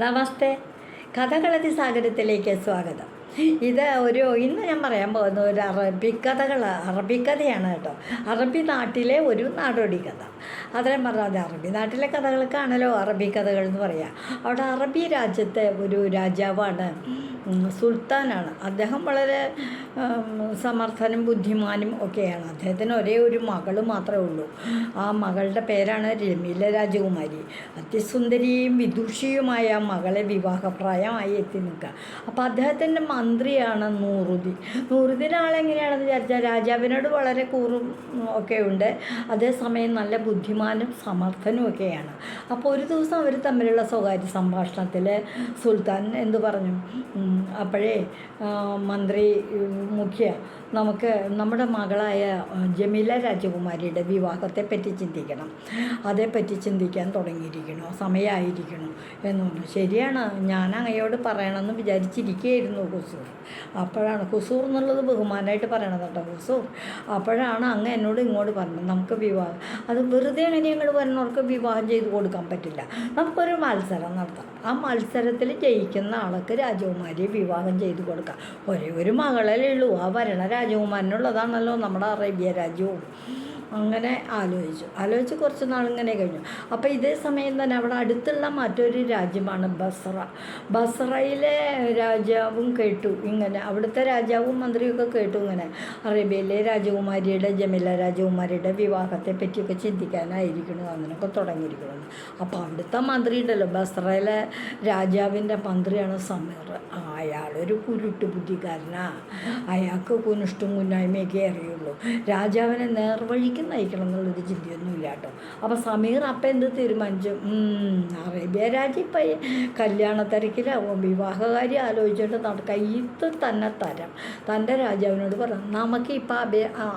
നമസ്തേ, കഥകളതി സാഗരത്തിലേക്ക് സ്വാഗതം. ഇന്ന് ഞാൻ പറയാൻ പോകുന്ന ഒരു അറബിക്കഥയാണ് കേട്ടോ. അറബി നാട്ടിലെ ഒരു നാടോടി കഥ. അത്രയും പറഞ്ഞാൽ അറബി നാട്ടിലെ കഥകൾക്കാണല്ലോ അറബി കഥകൾ എന്ന് പറയാം. അവിടെ അറബി രാജ്യത്തെ ഒരു രാജാവാണ്, സുൽത്താനാണ്. അദ്ദേഹം വളരെ സമർത്ഥനും ബുദ്ധിമാനും ഒക്കെയാണ്. അദ്ദേഹത്തിന് ഒരേ ഒരു മകൾ മാത്രമേ ഉള്ളൂ. ആ മകളുടെ പേരാണ് ജമീല രാജകുമാരി. അതിസുന്ദരിയും വിദുഷിയുമായ ആ മകളെ വിവാഹപ്രായമായി എത്തി നിൽക്കുക. അപ്പോൾ അദ്ദേഹത്തിൻ്റെ മന്ത്രിയാണ് നൂറുദ്ദീൻ ആളെങ്ങനെയാണെന്ന് വിചാരിച്ചാൽ രാജാവിനോട് വളരെ കൂറും ഒക്കെ ഉണ്ട്. അതേസമയം നല്ല ബുദ്ധിമാനും സമർത്ഥനും ഒക്കെയാണ്. അപ്പോൾ ഒരു ദിവസം അവർ തമ്മിലുള്ള സ്വകാര്യ സംഭാഷണത്തിൽ സുൽത്താൻ എന്തു പറഞ്ഞു, അപ്പോഴേ മന്ത്രി മുഖ്യ, നമുക്ക് നമ്മുടെ മകളായ ജമീല രാജകുമാരിയുടെ വിവാഹത്തെപ്പറ്റി ചിന്തിക്കണം, അതേപ്പറ്റി ചിന്തിക്കാൻ തുടങ്ങിയിരിക്കണോ, സമയമായിരിക്കണോ എന്ന് പറഞ്ഞു. ശരിയാണ്, ഞാൻ അങ്ങയോട് പറയണമെന്ന് വിചാരിച്ചിരിക്കുകയായിരുന്നു ഖുസൂർ. അപ്പോഴാണ് ഖുസൂർ എന്നുള്ളത് ബഹുമാനമായിട്ട് പറയണത് കേട്ടോ, ഖുസൂർ. അപ്പോഴാണ് അങ്ങ് എന്നോട് ഇങ്ങോട്ട് പറഞ്ഞത്, നമുക്ക് വിവാഹം അത് വെറുതെ അങ്ങനെ ഇങ്ങോട്ട് വരുന്നവർക്ക് വിവാഹം ചെയ്ത് കൊടുക്കാൻ പറ്റില്ല, നമുക്കൊരു മത്സരം നടത്തണം. ആ മത്സരത്തിൽ ജയിക്കുന്ന ആൾക്ക് രാജകുമാരിയെ വിവാഹം ചെയ്ത് കൊടുക്കാം. ഒരേ ഒരു മകളല്ലേ ഉള്ളൂ, ആ ഭരണ രാജകുമാരനുള്ളതാണല്ലോ നമ്മുടെ അറേബ്യ രാജ്യവും. അങ്ങനെ ആലോചിച്ച് കുറച്ച് നാളിങ്ങനെ കഴിഞ്ഞു. അപ്പോൾ ഇതേ സമയം തന്നെ അവിടെ അടുത്തുള്ള മറ്റൊരു രാജ്യമാണ് ബസറയിലെ രാജാവും കേട്ടു ഇങ്ങനെ, അവിടുത്തെ രാജാവും മന്ത്രിയൊക്കെ കേട്ടു ഇങ്ങനെ അറേബ്യയിലെ ജമീല രാജകുമാരിയുടെ വിവാഹത്തെ പറ്റിയൊക്കെ ചിന്തിക്കാനായിരിക്കണം അങ്ങനെയൊക്കെ തുടങ്ങിയിരിക്കണം. അപ്പോൾ അവിടുത്തെ മന്ത്രി ഉണ്ടല്ലോ, ബസറയിലെ രാജാവിൻ്റെ മന്ത്രിയാണ് സമീർ. അയാളൊരു കുരുട്ട് ബുദ്ധിക്കാരനാണ്. അയാൾക്ക് കുനിഷ്ടും കുന്നായ്മയൊക്കെ അറിയുള്ളൂ. രാജാവിനെ നേർവഴിക്ക് നയിക്കണം എന്നുള്ളൊരു ചിന്തയൊന്നുമില്ല കേട്ടോ. അപ്പോൾ സമീർ അപ്പം എന്ത് തീരുമാനിച്ചു, അറേബ്യ രാജ്യം ഇപ്പം കല്യാണ തിരക്കിലാവും, വിവാഹകാരി ആലോചിച്ചിട്ട് നടക്കുക, ഇത് തന്നെ തരാം. തൻ്റെ രാജാവിനോട് പറഞ്ഞു, നമുക്ക് ഇപ്പം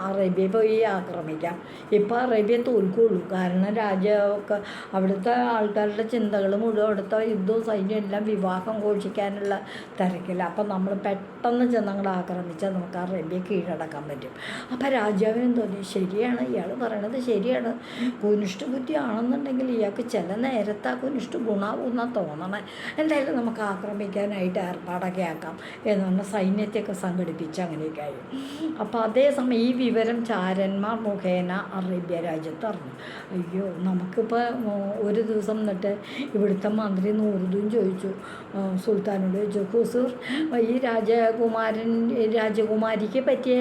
അറേബ്യ പോയി ആക്രമിക്കാം, ഇപ്പം അറേബ്യ തോൽക്കുള്ളൂ. കാരണം രാജാവൊക്കെ അവിടുത്തെ ആൾക്കാരുടെ ചിന്തകൾ മുഴുവൻ അവിടുത്തെ യുദ്ധവും സൈന്യം എല്ലാം വിവാഹം ഘോഷിക്കാനുള്ള തിരക്കില്ല. അപ്പം നമ്മൾ പെട്ടെന്ന് ചെന്നങ്ങോട്ട് ആക്രമിച്ചാൽ നമുക്ക് അറേബ്യ കീഴടക്കാൻ പറ്റും. അപ്പം രാജാവിനും തോന്നി, ശരിയാണ്, ഇയാൾ പറയണത് ശരിയാണ്, കുനിഷ്ഠ ബുദ്ധിയാണെന്നുണ്ടെങ്കിൽ ഇയാൾക്ക് ചില നേരത്തെ ആ കുനിഷ്ഠ ഗുണാവും എന്നാണ് തോന്നണേ. എന്തായാലും നമുക്ക് ആക്രമിക്കാനായിട്ട് ഏർപ്പാടൊക്കെ ആക്കാം എന്ന് പറഞ്ഞാൽ സൈന്യത്തെയൊക്കെ സംഘടിപ്പിച്ച് അങ്ങനെയൊക്കെ ആയി. അപ്പോൾ അതേസമയം ഈ വിവരം ചാരന്മാർ മുഖേന അറേബ്യ രാജ്യത്ത് അറിഞ്ഞു. അയ്യോ, നമുക്കിപ്പോൾ ഒരു ദിവസം എന്നിട്ട് ഇവിടുത്തെ മന്ത്രി നൂറുദ്ദീൻ ചോദിച്ചു, സുൽത്താനോട് ചോദിച്ചു, ഖുസൂർ, ഈ രാജകുമാരിക്ക് പറ്റിയ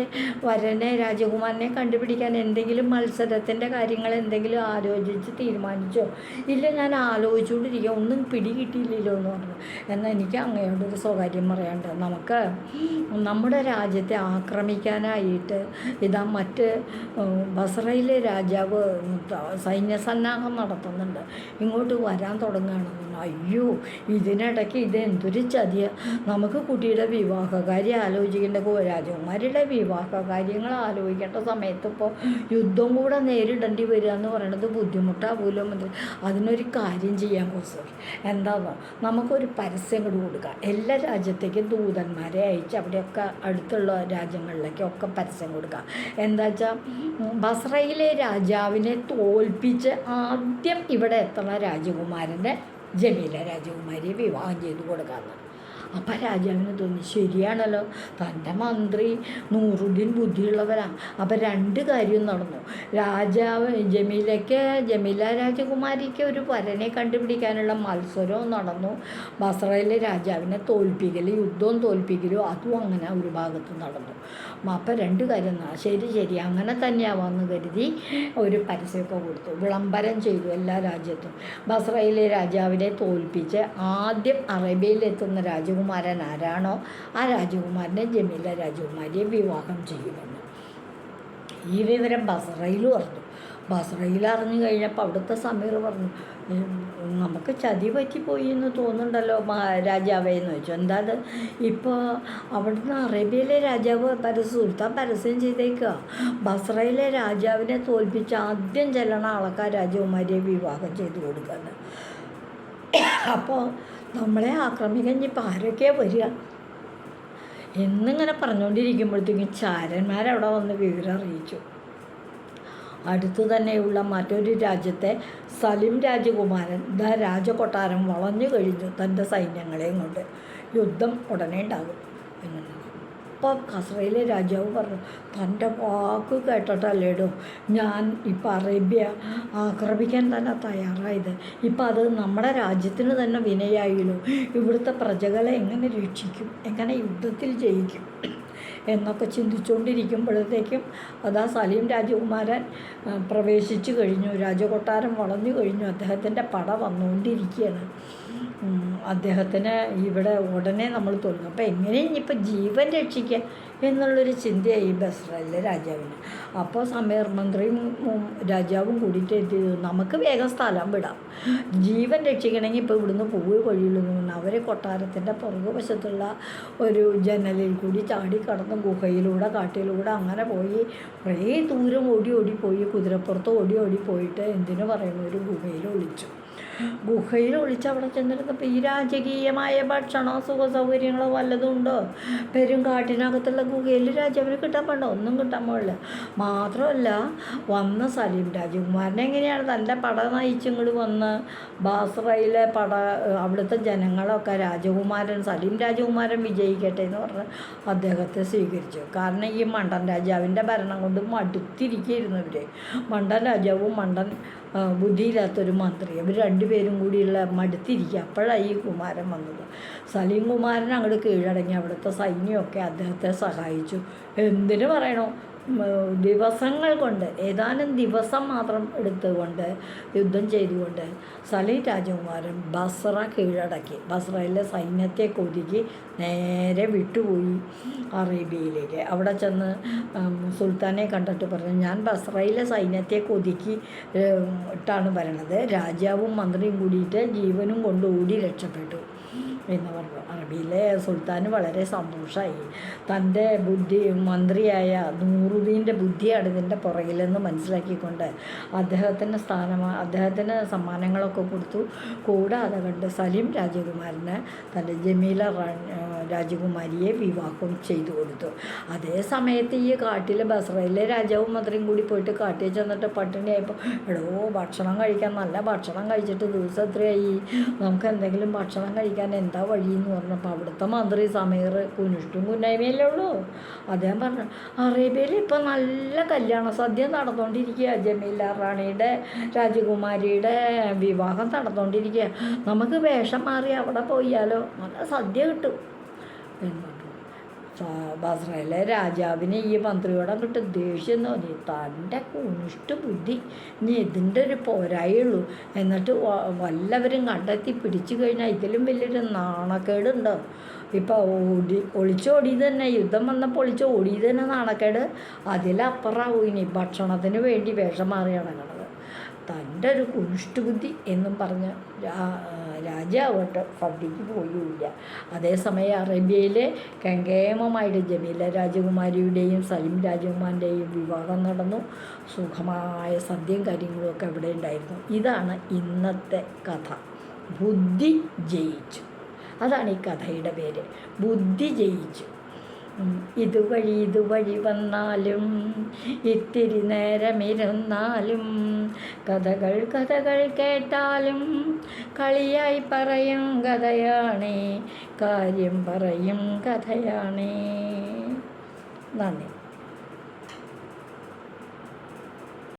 രാജകുമാരനെ കണ്ടുപിടിക്കാൻ എന്തെങ്കിലും മത്സരത്തിൻ്റെ കാര്യങ്ങൾ എന്തെങ്കിലും ആലോചിച്ച് തീരുമാനിച്ചോ? ഇല്ല, ഞാൻ ആലോചിച്ചുകൊണ്ടിരിക്കുക, ഒന്നും പിടികിട്ടിയില്ലല്ലോ എന്ന് പറഞ്ഞു. എന്നാൽ എനിക്ക് അങ്ങയോടൊരു സ്വകാര്യം പറയാണ്ട്, നമുക്ക് നമ്മുടെ രാജ്യത്തെ ആക്രമിക്കാനായിട്ട് മറ്റ് ബസറയിലെ രാജാവ് സൈന്യസന്നാഹം നടത്തുന്നുണ്ട്, ഇങ്ങോട്ട് വരാൻ തുടങ്ങുകയാണെന്ന്. അയ്യോ, ഇതിനിടയ്ക്ക് ഇതെന്തൊരു ചതിയ, നമുക്ക് കുട്ടിയുടെ വിവാഹകാരി ആലോചിക്കേണ്ട, രാജകുമാരിയുടെ വിവാഹകാര്യങ്ങൾ ആലോചിക്കേണ്ട സമയത്ത് ഇപ്പോൾ യുദ്ധം കൂടെ നേരിടേണ്ടി വരിക എന്ന് പറയുന്നത് ബുദ്ധിമുട്ടാവൂലോ മന്ത്രി. അതിനൊരു കാര്യം ചെയ്യാൻ ഖുസൂർ, എന്താണോ, നമുക്കൊരു പരസ്യം കൂടി കൊടുക്കാം, എല്ലാ രാജ്യത്തേക്കും ദൂതന്മാരെ അയച്ച് അവിടെയൊക്കെ അടുത്തുള്ള രാജ്യങ്ങളിലേക്കൊക്കെ പരസ്യം കൊടുക്കാം. എന്താ വെച്ചാൽ ബസറയിലെ രാജാവിനെ തോൽപ്പിച്ച് ആദ്യം ഇവിടെ എത്തുന്ന രാജകുമാരൻ്റെ ജമീല രാജകുമാരിയെ വിവാഹം ചെയ്ത് കൊടുക്കാമെന്ന്. അപ്പം രാജാവിന് തോന്നി, ശരിയാണല്ലോ, തൻ്റെ മന്ത്രി നൂറുദ്ദീൻ ബുദ്ധിയുള്ളവരാണ്. അപ്പം രണ്ട് കാര്യവും നടന്നു. ജമീല രാജകുമാരിക്ക് ഒരു വരനെ കണ്ടുപിടിക്കാനുള്ള മത്സരവും നടന്നു. ബസറയിലെ രാജാവിനെ യുദ്ധവും തോൽപ്പിക്കലും അതും അങ്ങനെ ഒരു ഭാഗത്ത് നടന്നു. അപ്പം രണ്ട് കാര്യം ശരി അങ്ങനെ തന്നെയാവാമെന്ന് കരുതി ഒരു പരസ്യമൊക്കെ കൊടുത്തു, വിളംബരം ചെയ്തു എല്ലാ രാജ്യത്തും. ബസറയിലെ രാജാവിനെ തോൽപ്പിച്ച് ആദ്യം അറേബ്യയിലെത്തുന്ന രാജകുമാരൻ ആരാണോ ആ രാജകുമാരനെ ജമീല രാജകുമാരിയെ വിവാഹം ചെയ്യുമെന്ന്. ഈ വിവരം ബസറയിലും അറിഞ്ഞു. ബസറയിൽ അറിഞ്ഞു കഴിഞ്ഞപ്പോൾ അവിടുത്തെ സമീർ പറഞ്ഞു, നമുക്ക് ചതി പറ്റിപ്പോയി എന്ന് തോന്നുന്നുണ്ടല്ലോ രാജാവേ എന്ന് ചോദിച്ചു. എന്താ അത്? ഇപ്പോൾ അവിടുന്ന് അറേബ്യയിലെ രാജാവ് സുൽത്താൻ പരസ്യം ചെയ്തേക്കുക, ബസറയിലെ രാജാവിനെ തോൽപ്പിച്ച് ആദ്യം ചെല്ലണ ആൾക്കാർ രാജകുമാരിയെ വിവാഹം ചെയ്ത് കൊടുക്കുന്നത്. അപ്പോൾ നമ്മളെ ആക്രമിക്കാൻ ഇപ്പം ആരൊക്കെയാണ് വരിക എന്നിങ്ങനെ പറഞ്ഞുകൊണ്ടിരിക്കുമ്പോഴത്തേക്കും ചാരന്മാരവിടെ വന്ന് വിവരം അറിയിച്ചു. അടുത്തു തന്നെയുള്ള മറ്റൊരു രാജ്യത്തെ സലിം രാജകുമാരൻ രാജകൊട്ടാരം വളഞ്ഞു കഴിഞ്ഞു തൻ്റെ സൈന്യങ്ങളെയും കൊണ്ട്. യുദ്ധം ഉടനെ ഉണ്ടാകും എന്നുള്ളത്. അപ്പോൾ കസ്രയിലെ രാജാവ് പറഞ്ഞു, തൻ്റെ വാക്ക് കേട്ടിട്ടല്ലേടോ ഞാൻ ഇപ്പം അറേബ്യ ആക്രമിക്കാൻ തന്നെ തയ്യാറായത്. ഇപ്പം അത് നമ്മുടെ രാജ്യത്തിന് തന്നെ വിനയായില്ലോ. ഇവിടുത്തെ പ്രജകളെ എങ്ങനെ രക്ഷിക്കും, എങ്ങനെ യുദ്ധത്തിൽ ജയിക്കും എന്നൊക്കെ ചിന്തിച്ചുകൊണ്ടിരിക്കുമ്പോഴത്തേക്കും അതാ സലീം രാജകുമാരൻ പ്രവേശിച്ചു കഴിഞ്ഞു. രാജകൊട്ടാരം വളഞ്ഞു കഴിഞ്ഞു. അദ്ദേഹത്തിൻ്റെ പട വന്നുകൊണ്ടിരിക്കുകയാണ്. അദ്ദേഹത്തിന് ഇവിടെ ഉടനെ നമ്മൾ തോന്നും. അപ്പോൾ എങ്ങനെ ഇനിയിപ്പോൾ ജീവൻ രക്ഷിക്കുക എന്നുള്ളൊരു ചിന്തയായി ബസ്രയിലെ രാജാവിന്. അപ്പോൾ സമീർ മന്ത്രിയും രാജാവും കൂടിയിട്ട് എന്ത് ചെയ്തു, നമുക്ക് വേഗം സ്ഥലം വിടാം, ജീവൻ രക്ഷിക്കണമെങ്കിൽ ഇപ്പോൾ ഇവിടുന്ന് പോവുക വഴിയുള്ളൂ എന്ന് പറഞ്ഞാൽ അവർ കൊട്ടാരത്തിൻ്റെ പുറകുവശത്തുള്ള ഒരു ജനലിൽ കൂടി ചാടി കടന്ന് ഗുഹയിലൂടെ കാട്ടിലൂടെ അങ്ങനെ പോയി കുറേ ദൂരം ഓടി പോയി, കുതിരപ്പുറത്ത് ഓടി പോയിട്ട് എന്തിനു പറയുന്നു ഒരു ഗുഹയിൽ ഒളിച്ചു. ഗുഹയിൽ ഒളിച്ച് അവിടെ ചെന്നിരുന്നപ്പോൾ ഈ രാജകീയമായ ഭക്ഷണമോ സുഖ സൗകര്യങ്ങളോ വല്ലതും ഉണ്ടോ? കാട്ടിനകത്തുള്ള ഗുഹയിൽ രാജാവിന് കിട്ടാൻ പാടില്ല, ഒന്നും കിട്ടാൻ പാടില്ല. മാത്രമല്ല വന്ന സലീം രാജകുമാരനെ എങ്ങനെയാണ് തൻ്റെ പട നയിച്ചിങ്ങോട്ട് വന്ന് ബാസ്രയിലെ അവിടുത്തെ ജനങ്ങളൊക്കെ സലീം രാജകുമാരൻ വിജയിക്കട്ടെ എന്ന് പറഞ്ഞ് അദ്ദേഹത്തെ സ്വീകരിച്ചു. കാരണം ഈ മണ്ടൻ രാജാവിൻ്റെ ഭരണം കൊണ്ട് മടുത്തിരിക്കുകയായിരുന്നു ഇവർ. മണ്ടൻ രാജാവും മണ്ടൻ ബുദ്ധിയില്ലാത്തൊരു മന്ത്രി, ഇവർ രണ്ടുപേരും കൂടിയുള്ള മടുത്തിരിക്കുക. അപ്പോഴാണ് ഈ കുമാരൻ വന്നത്. സലീം കുമാരൻ അങ്ങോട്ട് കീഴടങ്ങി. അവിടുത്തെ സൈന്യമൊക്കെ അദ്ദേഹത്തെ സഹായിച്ചു. എന്തിനു പറയണോ, ദിവസങ്ങൾ കൊണ്ട്, ഏതാനും ദിവസം മാത്രം എടുത്തുകൊണ്ട് യുദ്ധം ചെയ്തുകൊണ്ട് സലീം രാജകുമാരൻ ബസ്ര കീഴടക്കി. ബസ്രയിലെ സൈന്യത്തെ ഒതുക്കി നേരെ വിട്ടുപോയി അറേബ്യയിലേക്ക്. അവിടെ ചെന്ന് സുൽത്താനെ കണ്ടിട്ട് പറഞ്ഞു, ഞാൻ ബസ്രയിലെ സൈന്യത്തെ ഒതുക്കി ഇട്ടാണ് വരണത്, രാജാവും മന്ത്രിയും കൂടിയിട്ട് ജീവനും കൊണ്ട് ഓടി രക്ഷപ്പെട്ടു എന്ന് പറഞ്ഞു. അറബിയിലെ സുൽത്താന് വളരെ സന്തോഷമായി. തൻ്റെ മന്ത്രിയായ നൂറുദ്ദീൻ്റെ ബുദ്ധിയാണ് ഇതിൻ്റെ പുറകിലെന്ന് മനസ്സിലാക്കിക്കൊണ്ട് അദ്ദേഹത്തിന് സമ്മാനങ്ങളൊക്കെ കൊടുത്തു. കൂടാതെ കണ്ട് സലീം രാജകുമാരന് തൻ്റെ ജമീല രാജകുമാരിയെ വിവാഹം ചെയ്തു കൊടുത്തു. അതേ സമയത്ത് ഈ കാട്ടിൽ ബസ്രയിലെ രാജാവും മന്ത്രിയും കൂടി പോയിട്ട് കാട്ടിൽ ചെന്നിട്ട് പട്ടിണിയായപ്പോൾ, ഭക്ഷണം കഴിക്കാൻ, നല്ല ഭക്ഷണം കഴിച്ചിട്ട് ദിവസം എത്രയായി, നമുക്ക് എന്തെങ്കിലും ഭക്ഷണം കഴിക്കാൻ എന്താ വഴിയെന്ന് പറഞ്ഞപ്പോൾ അവിടുത്തെ മന്ത്രി സമീർ കുനിഷ്ടും കുന്നായ്മയല്ലേ ഉള്ളൂ. അദ്ദേഹം പറഞ്ഞു, അറേബ്യയിൽ ഇപ്പോൾ നല്ല കല്യാണ സദ്യ നടന്നുകൊണ്ടിരിക്കുക, ജമീല റാണിയുടെ രാജകുമാരിയുടെ വിവാഹം നടന്നുകൊണ്ടിരിക്കുക, നമുക്ക് വേഷം മാറി അവിടെ പോയാലോ, നല്ല സദ്യ കിട്ടും എന്ന് പറഞ്ഞു. ബസ്രയിലെ രാജാവിന് ഈ മന്ത്രിയോടെ കിട്ടും ദേഷ്യം തോന്നി. തൻ്റെ കുനിഷ്ട ബുദ്ധി ഇനി ഇതിൻ്റെ ഒരു പോരായുള്ളൂ, എന്നിട്ട് വല്ലവരും കണ്ടെത്തി പിടിച്ചു കഴിഞ്ഞാൽ ഇതിലും വലിയൊരു നാണക്കേടുണ്ടോ? ഇപ്പോൾ ഒളിച്ചോടിയത് തന്നെ, യുദ്ധം വന്നപ്പോൾ ഒളിച്ചോടിയത് തന്നെ നാണക്കേട്, അതിലപ്പുറമാവും ഇനി ഭക്ഷണത്തിന് വേണ്ടി വേഷം മാറി നടക്കണത്. തൻ്റെ ഒരു കുനിഷ്ടബുദ്ധി എന്നും പറഞ്ഞ് രാജാവട്ട് സദ്യക്ക് പോയില്ല. അതേസമയം അറേബ്യയിലെ കങ്കേമമായിട്ട് ജമീല രാജകുമാരിയുടെയും സലീം രാജകുമാരൻ്റെയും വിവാഹം നടന്നു. സുഖമായ സദ്യയും കാര്യങ്ങളുമൊക്കെ അവിടെ ഉണ്ടായിരുന്നു. ഇതാണ് ഇന്നത്തെ കഥ. ബുദ്ധി ജയിച്ചു. അതാണ് ഈ കഥയുടെ പേര്, ബുദ്ധി ജയിച്ചു. ഇതുവഴി വന്നാലും ഇത്തിരി നേരമിരുന്നാലും കഥകൾ കേട്ടാലും കളിയായി പറയും കഥയാണേ, കാര്യം പറയും കഥയാണേ. നന്ദി.